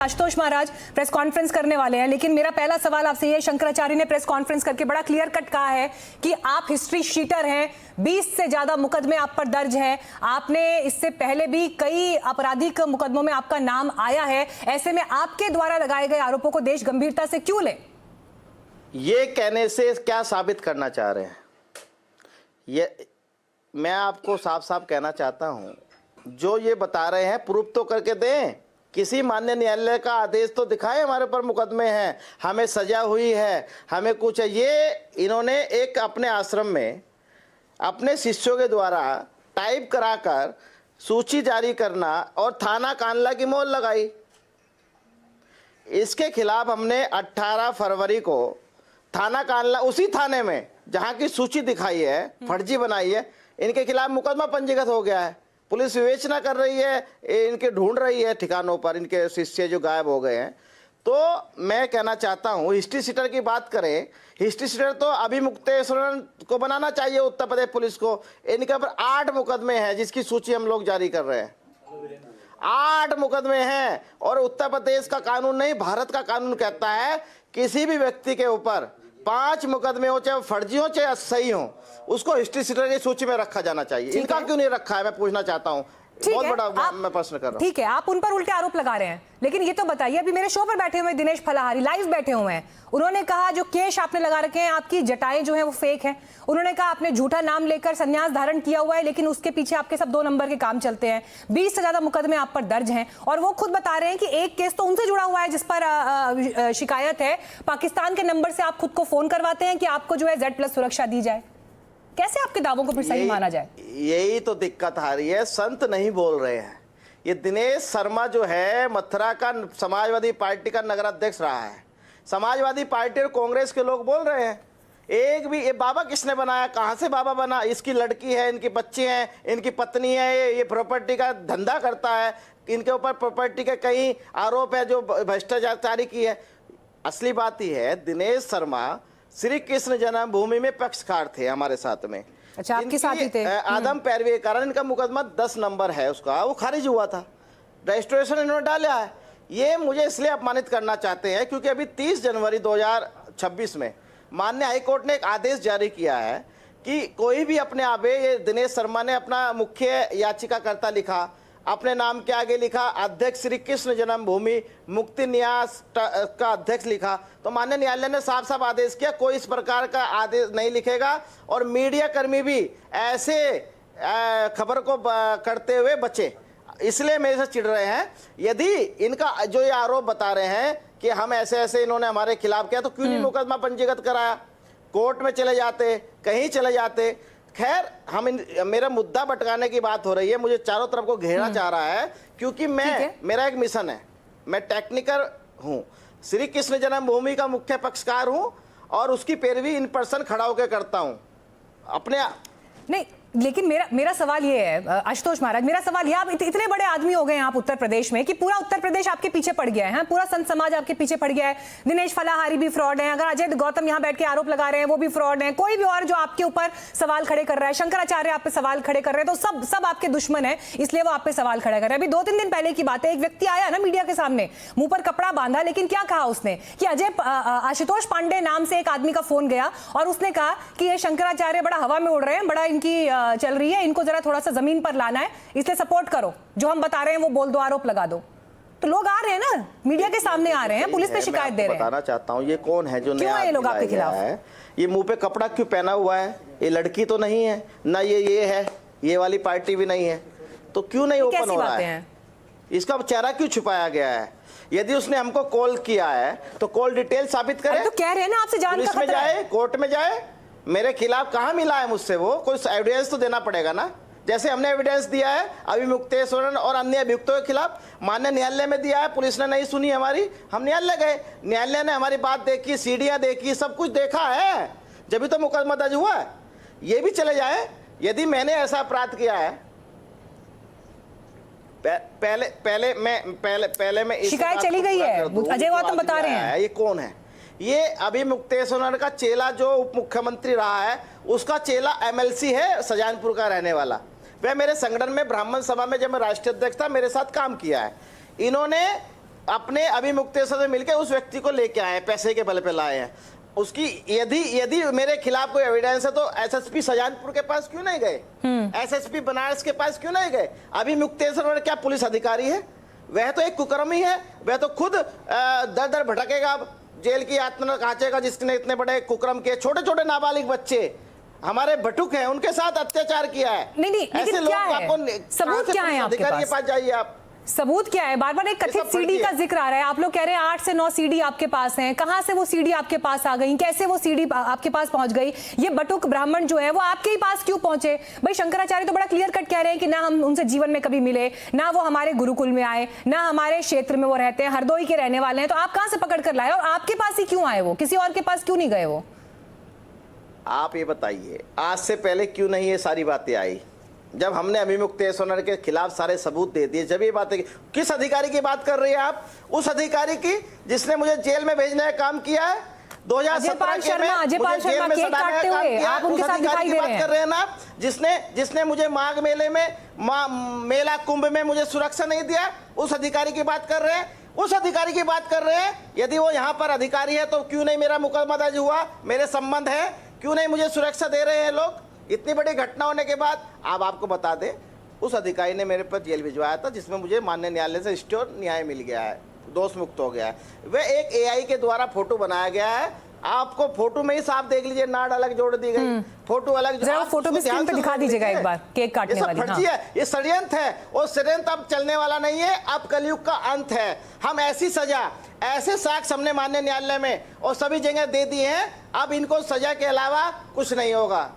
आशुतोष महाराज press conference करने वाले हैं, लेकिन मेरा पहला सवाल आपसे ये, शंकराचार्य ने प्रेस कॉन्फ्रेंस करके बड़ा क्लियर कट कहा है कि आप हिस्ट्री शीटर हैं, 20 से ज्यादा मुकदमे आप पर दर्ज हैं, आपने इससे पहले भी कई आपराधिक मुकदमों में आपका नाम आया है। ऐसे में आपके द्वारा लगाए गए आरोपों को देश गंभीरता से क्यों ले? ये कहने से क्या साबित करना चाह रहे हैं? ये मैं आपको साफ साफ कहना चाहता हूं, जो ये बता रहे हैं प्रूफ तो करके दें, किसी मान्य न्यायालय का आदेश तो दिखाएं हमारे ऊपर मुकदमे हैं, हमें सजा हुई है, हमें कुछ है। ये इन्होंने एक अपने आश्रम में अपने शिष्यों के द्वारा टाइप कराकर सूची जारी करना और थाना कांडला की मोहर लगाई। इसके खिलाफ हमने 18 फरवरी को थाना कांडला, उसी थाने में जहां की सूची दिखाई है, फर्जी बनाई है, इनके खिलाफ मुकदमा पंजीकृत हो गया है। पुलिस विवेचना कर रही है, इनके ढूंढ रही है ठिकानों पर इनके शिष्य जो गायब हो गए हैं। तो मैं कहना चाहता हूं, हिस्ट्री शीटर की बात करें, हिस्ट्री शीटर तो अभिमुक्तेश्वर को बनाना चाहिए उत्तर प्रदेश पुलिस को। इनके ऊपर 8 मुकदमे हैं जिसकी सूची हम लोग जारी कर रहे हैं। 8 मुकदमे हैं और उत्तर प्रदेश का कानून नहीं, भारत का कानून कहता है किसी भी व्यक्ति के ऊपर 5 मुकदमे हो, चाहे फर्जी हो चाहे सही हो, उसको हिस्ट्री शीटर की सूची में रखा जाना चाहिए। इनका क्यों नहीं रखा है, मैं पूछना चाहता हूं। बहुत बड़ा मैं प्रश्न कर रहा हूं। ठीक है, आप उन पर उल्टे आरोप लगा रहे हैं, लेकिन ये तो बताइए, अभी मेरे शो पर बैठे हुए दिनेश फलाहारी लाइव बैठे हुए हैं, उन्होंने कहा जो केश आपने लगा रखे हैं, आपकी जटाएं जो हैं वो फेक हैं। उन्होंने कहा आपने झूठा नाम लेकर संन्यास धारण किया हुआ है, लेकिन उसके पीछे आपके सब 2 नंबर के काम चलते हैं। 20 से ज्यादा मुकदमे आप पर दर्ज हैं और वो खुद बता रहे हैं कि एक केस तो उनसे जुड़ा हुआ है जिस पर शिकायत है, पाकिस्तान के नंबर से आप खुद को फोन करवाते हैं कि आपको जो है Z+ सुरक्षा दी जाए। कैसे आपके दावों को फिर सही माना जाए? यही तो दिक्कत आ रही है, संत नहीं बोल रहे हैं। ये दिनेश शर्मा जो है मथुरा का समाजवादी पार्टी का नगराध्यक्ष रहा है। समाजवादी पार्टी और कांग्रेस के लोग बोल रहे हैं, एक भी ये बाबा किसने बनाया, कहां से बाबा बना, इसकी लड़की है, इनके बच्चे हैं, इनकी पत्नी है, ये प्रॉपर्टी का धंधा करता है, इनके ऊपर प्रॉपर्टी के कई आरोप है जो भ्रष्टाचारी की है। असली बात ही है, दिनेश शर्मा श्री कृष्ण जन्मभूमि में पक्षकार थे हमारे साथ में। अच्छा, आपके साथ ही थे? आदम पैरवी के कारण इनका मुकदमा 10 नंबर है, उसका वो खारिज हुआ था, रजिस्ट्रेशन इन्होंने डाला है। ये मुझे इसलिए अपमानित करना चाहते हैं क्योंकि अभी 30 जनवरी 2026 में माननीय हाईकोर्ट ने एक आदेश जारी किया है कि कोई भी अपने आगे, ये दिनेश शर्मा ने अपना मुख्य याचिकाकर्ता लिखा, अपने नाम के आगे लिखा अध्यक्ष श्री कृष्ण जन्मभूमि मुक्ति न्यास का अध्यक्ष लिखा, तो माननीय न्यायालय ने साफ साफ आदेश किया कोई इस प्रकार का आदेश नहीं लिखेगा और मीडिया कर्मी भी ऐसे खबर को करते हुए बचे। इसलिए मेरे से चिढ़ रहे हैं। यदि इनका जो ये आरोप बता रहे हैं कि हम ऐसे ऐसे इन्होंने हमारे खिलाफ किया, तो क्यों नहीं मुकदमा पंजीकृत कराया, कोर्ट में चले जाते, कहीं चले जाते। खैर, मेरा मुद्दा भटकाने की बात हो रही है, मुझे चारों तरफ को घेरना चाह रहा है क्योंकि मेरा एक मिशन है, मैं टेक्निकल हूँ, श्री कृष्ण जन्मभूमि का मुख्य पक्षकार हूँ और उसकी पैरवी इन पर्सन खड़ा होकर करता हूँ अपने। नहीं, लेकिन मेरा सवाल ये है आशुतोष महाराज, मेरा सवाल ये, आप इतने बड़े आदमी हो गए हैं आप उत्तर प्रदेश में कि पूरा उत्तर प्रदेश आपके पीछे पड़ गया है, पूरा संत समाज आपके पीछे पड़ गया है। दिनेश फलाहारी भी फ्रॉड है, अगर अजय गौतम यहाँ बैठ के आरोप लगा रहे हैं वो भी फ्रॉड है, कोई भी और जो आपके ऊपर सवाल खड़े कर रहा है, शंकराचार्य आप पे सवाल खड़े कर रहे हैं, तो सब आपके दुश्मन है, इसलिए वो आप पे सवाल खड़े कर रहे हैं। अभी 2-3 दिन पहले की बात है, एक व्यक्ति आया ना मीडिया के सामने, मुंह पर कपड़ा बांधा, लेकिन क्या कहा उसने कि आशुतोष पांडे नाम से एक आदमी का फोन गया और उसने कहा कि ये शंकराचार्य बड़ा हवा में उड़ रहे हैं, बड़ा इनकी चल रही है, इनको जरा थोड़ा सा जमीन पर लाना है, इसलिए सपोर्ट करो, जो हम बता रहे हैं वो बोल दो, आरोप लगा दो। तो लोग आ रहे हैं ना, मीडिया के सामने आ रहे हैं, पुलिस पे शिकायत दे रहे हैं। बताना चाहता हूं ये कौन है जो क्यों ये लोग आपके खिलाफ है? ये मुंह पे कपड़ा क्यों पहना हुआ है? ये लड़की तो नहीं है ना, ये है, ये वाली पार्टी भी नहीं है, तो क्यों नहीं ओपन हो रहा है? इसका चेहरा क्यों छुपाया गया है? यदि उसने हमको कॉल किया है तो कॉल डिटेल साबित करे। तो कह रहे हैं ना आपसे जान का खतरा है, कोर्ट में जाए, मेरे खिलाफ कहाँ मिला है मुझसे, वो कोई एविडेंस तो देना पड़ेगा ना। जैसे हमने एविडेंस दिया है अभिमुक्तेश्वर और अन्य अभियुक्तों के खिलाफ, माननीय न्यायालय में दिया है, पुलिस ने नहीं सुनी हमारी, हम न्यायालय गए, न्यायालय ने हमारी बात देखी, सीढ़ियां देखी, सब कुछ देखा है, जब भी तो मुकदमा दर्ज हुआ है। ये भी चले जाए, यदि मैंने ऐसा अपराध किया है, पहले मैं शिकायत चली गई है, अजय गौतम बता रहे हैं। ये कौन है? ये अभिमुक्तेश्वर का चेला जो उप मुख्यमंत्री रहा है, उसका चेला MLC है, सजानपुर का रहने वाला। वह मेरे संगठन में ब्राह्मण सभा में जब मैं राष्ट्रीय अध्यक्ष था, मेरे साथ काम किया है। इन्होंने अपने अभिमुक्तेश्वर से मिलकर उस व्यक्ति को लेके आए, पैसे के बल पे लाए हैं। उसकी यदि मेरे खिलाफ कोई एविडेंस है तो एसएसपी शाहजहांपुर के पास क्यों नहीं गए, एसएसपी बनारस के पास क्यों नहीं गए? अभिमुक्तेश्वर क्या पुलिस अधिकारी है? वह तो एक कुकर्मी है, वह तो खुद दर दर भटकेगा, जेल की यातना काटेगा, जिसने इतने बड़े कुकर्म किए। छोटे छोटे नाबालिग बच्चे हमारे बटुक हैं, उनके साथ अत्याचार किया है। नहीं, ऐसे लोग आपको सबूत क्या है आपके अधिकारी के पास जाइए आप। सबूत क्या है? बार बार एक कथित सीडी का जिक्र आ रहा है, आप लोग कह रहे हैं 8 से 9 सीडी आपके पास हैं। कहां से वो सीडी आपके पास आ गई? कैसे वो सीडी आपके पास पहुंच गई? ये बटुक ब्राह्मण जो है वो आपके ही पास क्यों पहुंचे? भाई शंकराचार्य तो बड़ा क्लियर कट कह रहे हैं कि ना हम उनसे जीवन में कभी मिले, ना वो हमारे गुरुकुल में आए, ना हमारे क्षेत्र में वो रहते हैं, हरदोई के रहने वाले हैं। तो आप कहां से पकड़ कर लाए और आपके पास ही क्यों आए? वो किसी और के पास क्यों नहीं गए? वो आप ये बताइए, आज से पहले क्यों नहीं ये सारी बातें आई? जब हमने अभिमुक्तेश्वर के खिलाफ सारे सबूत दे दिए, जब ये बातें, किस अधिकारी की बात कर रहे हैं आप? उस अधिकारी की जिसने मुझे जेल में भेजने का काम किया है 2017 के में, मुझे जेल में सड़ाने का काम किया है। उस अधिकारी की बात कर रहे हैं ना, जिसने मुझे माघ मेले में, मेला कुंभ में मुझे सुरक्षा नहीं दिया, उस अधिकारी की बात कर रहे हैं। उस अधिकारी की बात कर रहे हैं। यदि वो यहाँ पर अधिकारी है तो क्यों नहीं मेरा मुकदमा दर्ज हुआ? मेरे संबंध है, क्यों नहीं मुझे सुरक्षा दे रहे हैं लोग? इतनी बड़ी घटना होने के बाद अब आपको बता दें, उस अधिकारी ने मेरे पर जेल भिजवाया था, जिसमें मुझे माननीय न्यायालय से स्टोर न्याय मिल गया है, दोष मुक्त हो गया है। वह एक एआई के द्वारा फोटो बनाया गया है। आपको फोटो में ही साफ देख लीजिए, नाड़ अलग जोड़ दी गई, फोटो अलग। जरा फोटो भी स्क्रीन पे दिखा दीजिएगा एक बार, केक काटने वाली। फर्जी है, ये षड्यंत्र है, और षड्यंत्र अब चलने वाला नहीं है, अब कलयुग का अंत है। हम ऐसी सजा, ऐसे साक्ष्य हमने माननीय न्यायालय में और सभी जगह दे दिए हैं, अब इनको सजा के अलावा कुछ नहीं होगा।